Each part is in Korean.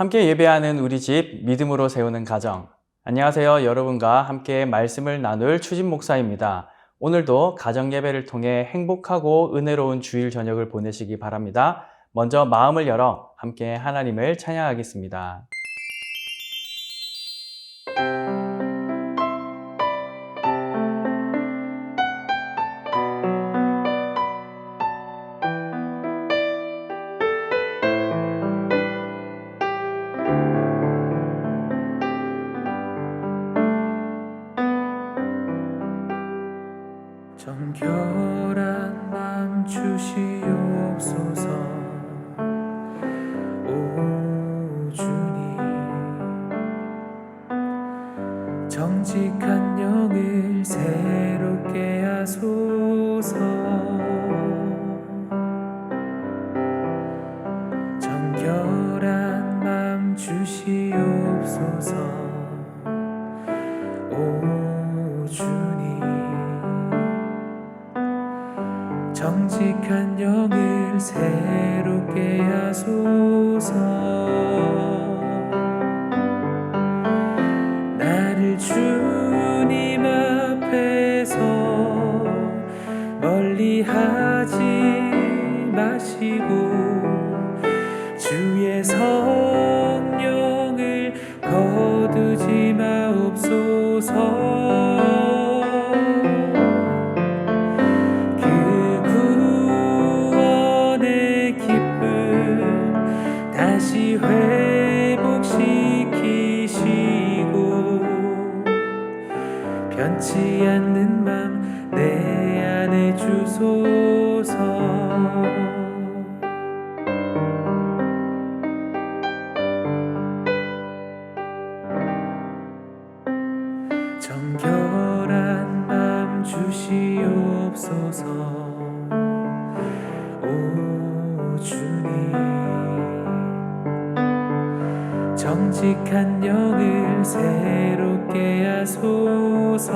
함께 예배하는 우리 집 믿음으로 세우는 가정. 안녕하세요. 여러분과 함께 말씀을 나눌 추진 목사입니다. 오늘도 가정 예배를 통해 행복하고 은혜로운 주일 저녁을 보내시기 바랍니다. 먼저 마음을 열어 함께 하나님을 찬양하겠습니다. 정결한 맘 주시옵소서. 오 주님, 정직한 영을 새롭게 하소서. 정결한 맘 주시옵소서. 오 주님, 정직한 영을 새롭게 하소서. 나를 주님 앞에서 멀리하지 마시고 주의 성령을 거두지 마옵소서. 다시 회복시키시고 변치 않는 맘 내 안에 주소서. 정결한 맘 주시옵소서. 오 주님, 정직한 영을 새롭게 하소서.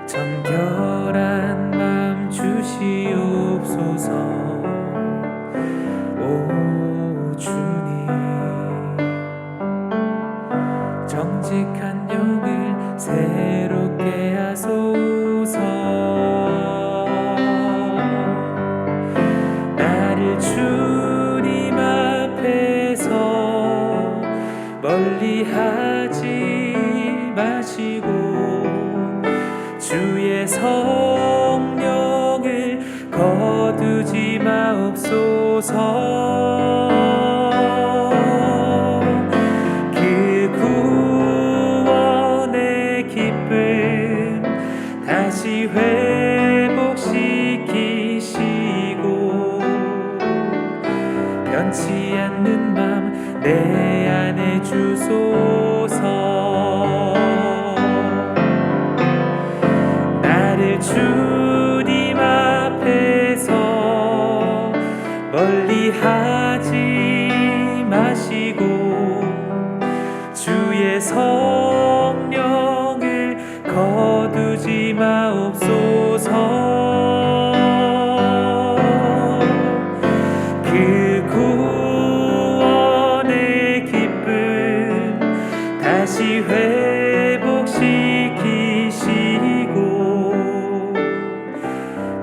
정결한 맘 주시옵소서. 오 주님, 정직한 영을 새롭게 하소서. 나를 주님 앞에서 멀리하지 마시고 주의 성령을 거두지 마옵소서. 그 구원의 기쁨 다시 회복시키시고 변치 않는 맘 내 안에 주소서. 나를 주님 앞에서 멀리하지 마시고 주의 성령을 거두지 마옵소서. 그 구원의 기쁨 다시 회복시키시고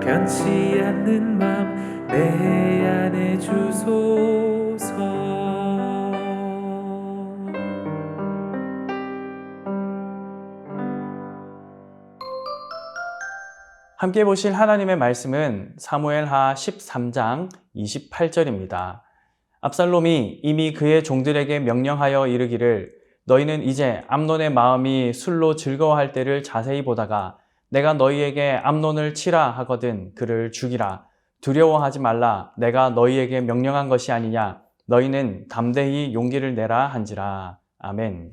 변치 않는 맘 내 안에 주소서. 함께 보실 하나님의 말씀은 사무엘하 13장 28절입니다. 압살롬이 이미 그의 종들에게 명령하여 이르기를 너희는 이제 암논의 마음이 술로 즐거워할 때를 자세히 보다가 내가 너희에게 암논을 치라 하거든 그를 죽이라. 두려워하지 말라. 내가 너희에게 명령한 것이 아니냐. 너희는 담대히 용기를 내라 한지라. 아멘.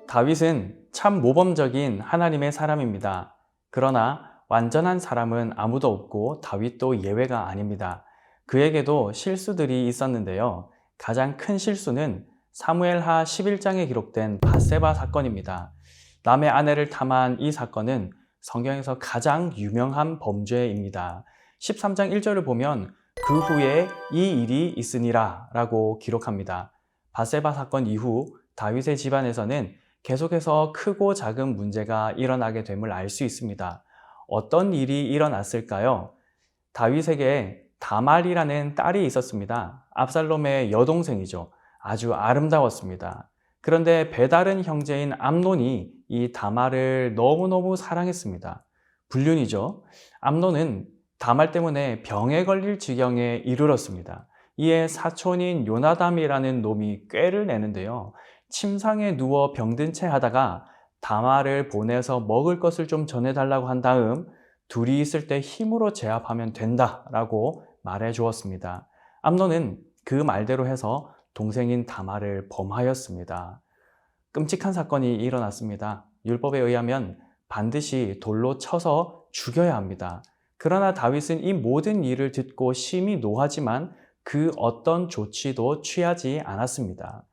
다윗은 참 모범적인 하나님의 사람입니다. 그러나 완전한 사람은 아무도 없고 다윗도 예외가 아닙니다. 그에게도 실수들이 있었는데요. 가장 큰 실수는 사무엘하 11장에 기록된 밧세바 사건입니다. 남의 아내를 탐한 이 사건은 성경에서 가장 유명한 범죄입니다. 13장 1절을 보면 그 후에 이 일이 있으니라 라고 기록합니다. 밧세바 사건 이후 다윗의 집안에서는 계속해서 크고 작은 문제가 일어나게 됨을 알 수 있습니다. 어떤 일이 일어났을까요? 다윗에게 다말이라는 딸이 있었습니다. 압살롬의 여동생이죠. 아주 아름다웠습니다. 그런데 배다른 형제인 암논이 이 다말을 너무너무 사랑했습니다. 불륜이죠. 암논은 다말 때문에 병에 걸릴 지경에 이르렀습니다. 이에 사촌인 요나담이라는 놈이 꾀를 내는데요. 침상에 누워 병든 채 하다가 다말을 보내서 먹을 것을 좀 전해달라고 한 다음 둘이 있을 때 힘으로 제압하면 된다라고 말해 주었습니다. 암논은 그 말대로 해서 동생인 다말을 범하였습니다. 끔찍한 사건이 일어났습니다. 율법에 의하면 반드시 돌로 쳐서 죽여야 합니다. 그러나 다윗은 이 모든 일을 듣고 심히 노하지만 그 어떤 조치도 취하지 않았습니다.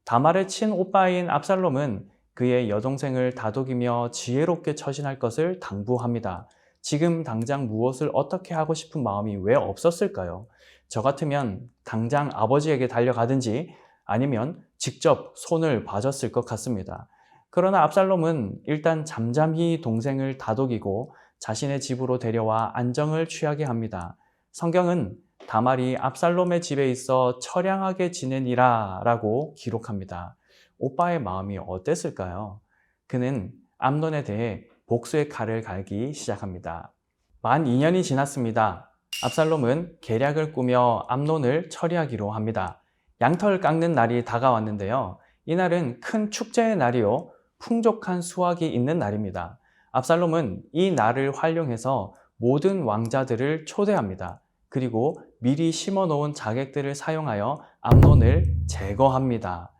다말을 친 오빠인 압살롬은 그의 여동생을 다독이며 지혜롭게 처신할 것을 당부합니다. 지금 당장 무엇을 어떻게 하고 싶은 마음이 왜 없었을까요? 저 같으면 당장 아버지에게 달려가든지 아니면 직접 손을 봐줬을 것 같습니다. 그러나 압살롬은 일단 잠잠히 동생을 다독이고 자신의 집으로 데려와 안정을 취하게 합니다. 성경은 다말이 압살롬의 집에 있어 처량하게 지내니라 라고 기록합니다. 오빠의 마음이 어땠을까요? 그는 암논에 대해 복수의 칼을 갈기 시작합니다. 만 2년이 지났습니다. 압살롬은 계략을 꾸며 암논을 처리하기로 합니다. 양털 깎는 날이 다가왔는데요. 이날은 큰 축제의 날이요. 풍족한 수확이 있는 날입니다. 압살롬은 이 날을 활용해서 모든 왕자들을 초대합니다. 그리고 미리 심어놓은 자객들을 사용하여 암논을 제거합니다.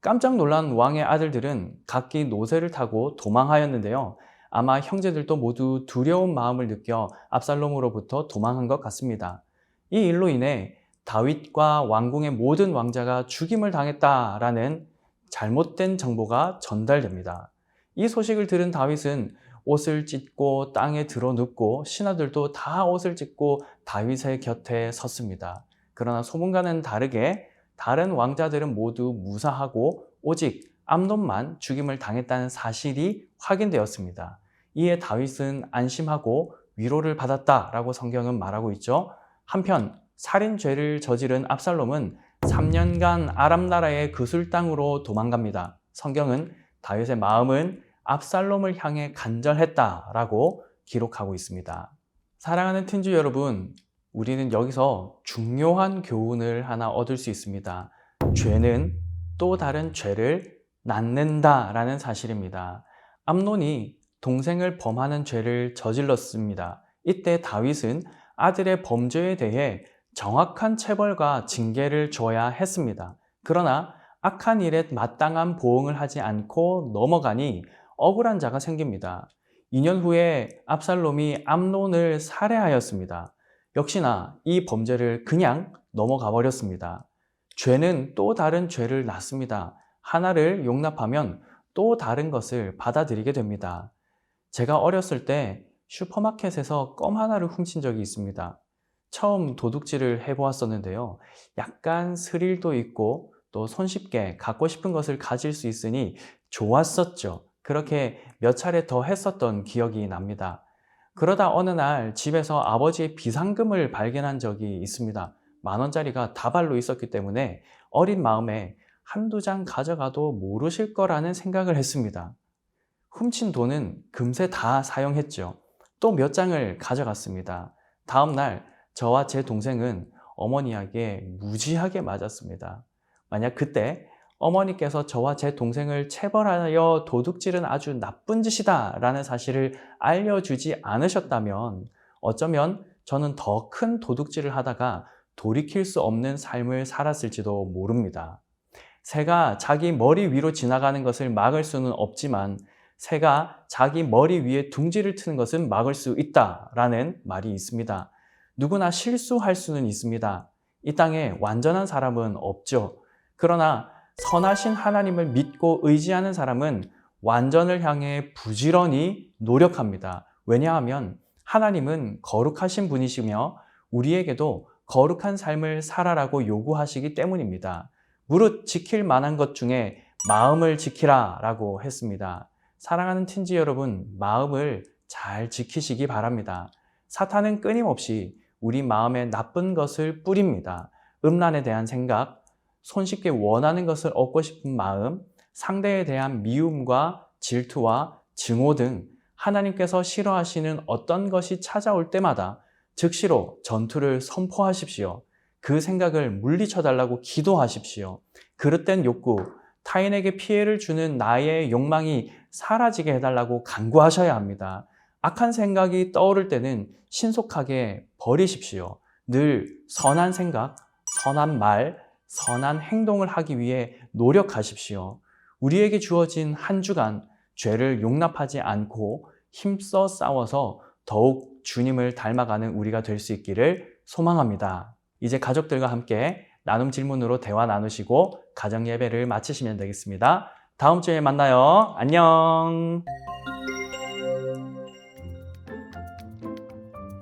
깜짝 놀란 왕의 아들들은 각기 노새를 타고 도망하였는데요. 아마 형제들도 모두 두려운 마음을 느껴 압살롬으로부터 도망한 것 같습니다. 이 일로 인해 다윗과 왕궁의 모든 왕자가 죽임을 당했다라는 잘못된 정보가 전달됩니다. 이 소식을 들은 다윗은 옷을 찢고 땅에 드러눕고 신하들도 다 옷을 찢고 다윗의 곁에 섰습니다. 그러나 소문과는 다르게 다른 왕자들은 모두 무사하고 오직 암논만 죽임을 당했다는 사실이 확인되었습니다. 이에 다윗은 안심하고 위로를 받았다라고 성경은 말하고 있죠. 한편 살인죄를 저지른 압살롬은 3년간 아람 나라의 그술 땅으로 도망갑니다. 성경은 다윗의 마음은 압살롬을 향해 간절했다라고 기록하고 있습니다. 사랑하는 팀주 여러분, 우리는 여기서 중요한 교훈을 하나 얻을 수 있습니다. 죄는 또 다른 죄를 낳는다라는 사실입니다. 암논이 동생을 범하는 죄를 저질렀습니다. 이때 다윗은 아들의 범죄에 대해 정확한 체벌과 징계를 줘야 했습니다. 그러나 악한 일에 마땅한 보응을 하지 않고 넘어가니 억울한 자가 생깁니다. 2년 후에 압살롬이 암논을 살해하였습니다. 역시나 이 범죄를 그냥 넘어가 버렸습니다. 죄는 또 다른 죄를 낳습니다. 하나를 용납하면 또 다른 것을 받아들이게 됩니다. 제가 어렸을 때 슈퍼마켓에서 껌 하나를 훔친 적이 있습니다. 처음 도둑질을 해보았었는데요. 약간 스릴도 있고 또 손쉽게 갖고 싶은 것을 가질 수 있으니 좋았었죠. 그렇게 몇 차례 더 했었던 기억이 납니다. 그러다 어느 날 집에서 아버지의 비상금을 발견한 적이 있습니다. 10,000원짜리가 다발로 있었기 때문에 어린 마음에 한두 장 가져가도 모르실 거라는 생각을 했습니다. 훔친 돈은 금세 다 사용했죠. 또 몇 장을 가져갔습니다. 다음 날 저와 제 동생은 어머니에게 무지하게 맞았습니다. 만약 그때 어머니께서 저와 제 동생을 체벌하여 도둑질은 아주 나쁜 짓이다 라는 사실을 알려주지 않으셨다면 어쩌면 저는 더 큰 도둑질을 하다가 돌이킬 수 없는 삶을 살았을지도 모릅니다. 새가 자기 머리 위로 지나가는 것을 막을 수는 없지만 새가 자기 머리 위에 둥지를 트는 것은 막을 수 있다라는 말이 있습니다. 누구나 실수할 수는 있습니다. 이 땅에 완전한 사람은 없죠. 그러나 선하신 하나님을 믿고 의지하는 사람은 완전을 향해 부지런히 노력합니다. 왜냐하면 하나님은 거룩하신 분이시며 우리에게도 거룩한 삶을 살아라고 요구하시기 때문입니다. 무릇 지킬 만한 것 중에 마음을 지키라 라고 했습니다. 사랑하는 친지 여러분, 마음을 잘 지키시기 바랍니다. 사탄은 끊임없이 우리 마음에 나쁜 것을 뿌립니다. 음란에 대한 생각, 손쉽게 원하는 것을 얻고 싶은 마음, 상대에 대한 미움과 질투와 증오 등 하나님께서 싫어하시는 어떤 것이 찾아올 때마다 즉시로 전투를 선포하십시오. 그 생각을 물리쳐달라고 기도하십시오. 그릇된 욕구, 타인에게 피해를 주는 나의 욕망이 사라지게 해달라고 간구하셔야 합니다. 악한 생각이 떠오를 때는 신속하게 버리십시오. 늘 선한 생각, 선한 말, 선한 행동을 하기 위해 노력하십시오. 우리에게 주어진 한 주간 죄를 용납하지 않고 힘써 싸워서 더욱 주님을 닮아가는 우리가 될 수 있기를 소망합니다. 이제 가족들과 함께 나눔 질문으로 대화 나누시고 가정 예배를 마치시면 되겠습니다. 다음 주에 만나요. 안녕.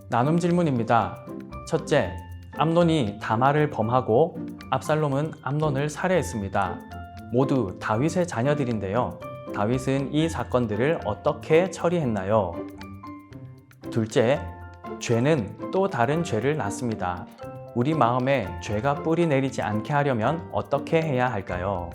나눔 질문입니다. 첫째, 암논이 다말을 범하고 압살롬은 암논을 살해했습니다. 모두 다윗의 자녀들인데요. 다윗은 이 사건들을 어떻게 처리했나요? 둘째, 죄는 또 다른 죄를 낳습니다. 우리 마음에 죄가 뿌리 내리지 않게 하려면 어떻게 해야 할까요?